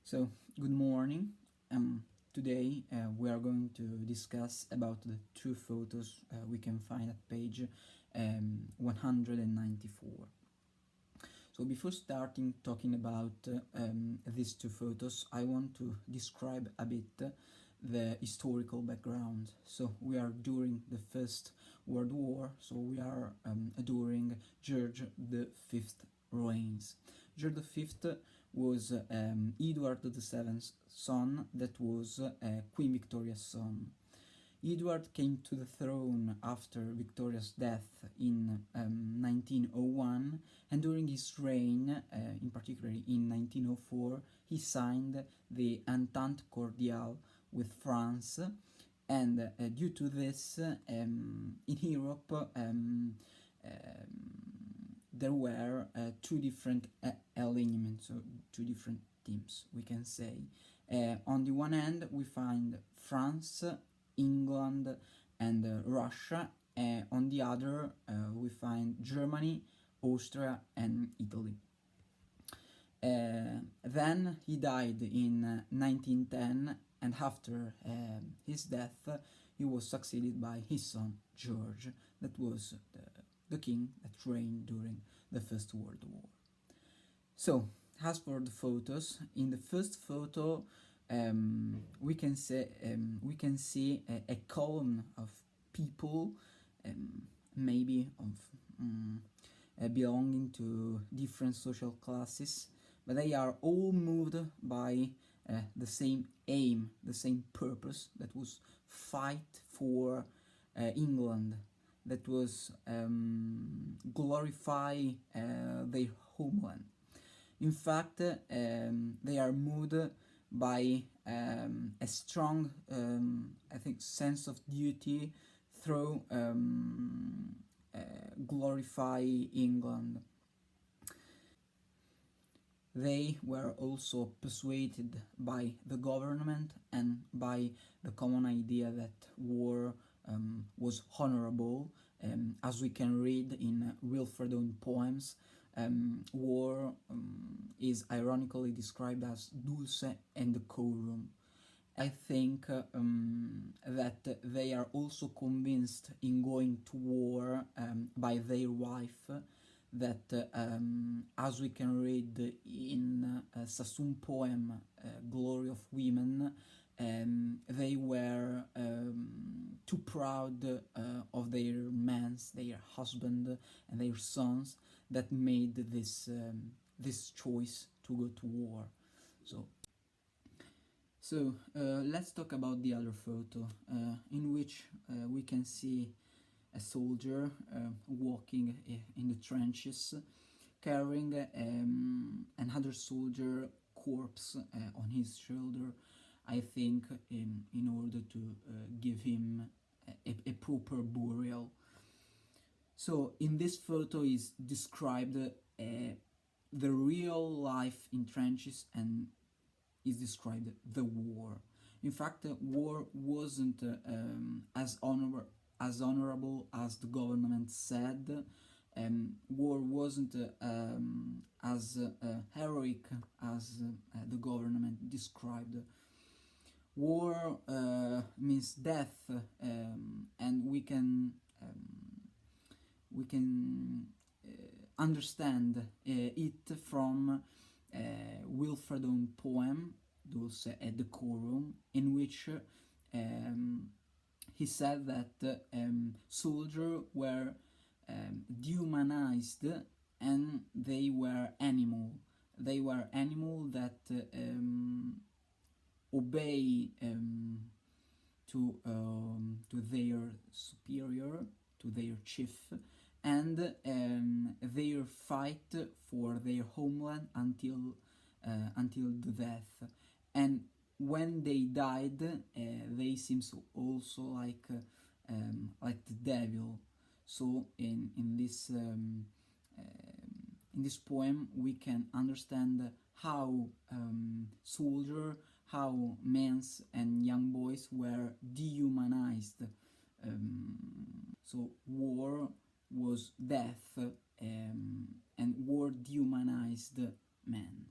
So, good morning. Today we are going to discuss about the two photos we can find at page 194. So before starting talking about these two photos, I want to describe a bit the historical background. So we are during the First World War, so we are during George V's reigns. George V was Edward VII's son, that was Queen Victoria's son. Edward came to the throne after Victoria's death in 1901, and during his reign, in particular in 1904, he signed the Entente Cordiale with France, and due to this, in Europe, there were two different alignments, so two different teams, we can say. On the one hand, we find France, England, and Russia. On the other, we find Germany, Austria, and Italy. Then he died in 1910, and after his death, he was succeeded by his son George, that was the king that reigned during the First World War. So, as for the photos, in the first photo, we can see a column of people, maybe of belonging to different social classes, but they are all moved by the same aim, the same purpose, that was fight for England, that was glorify their homeland. In fact, they are moved by a strong, I think, sense of duty through glorify England. They were also persuaded by the government and by the common idea that war was honorable. As we can read in Wilfred Owen poems, war is ironically described as dulce and decorum. I think that they are also convinced in going to war by their wife, that as we can read in Sassoon poem Glory of Women, they were too proud of their men, their husband and their sons, that made this choice to go to war. So let's talk about the other photo, in which we can see a soldier walking in the trenches, carrying another soldier corpse on his shoulder, I think in order to give him a proper burial. So in this photo is described the real life in trenches, and is described the war. In fact, war wasn't as honorable as the government said. War wasn't as heroic as the government described. War means death, and we can understand it from Wilfred Owen poem Dulce et Decorum, in which he said that soldiers were dehumanized, and they were animal. They were animal that obey to their superior, to their chief, and they fight for their homeland until the death. And when they died, they seem also like the devil. So in this poem, we can understand how soldiers, how men and young boys were dehumanized. So war was death, and war dehumanized men.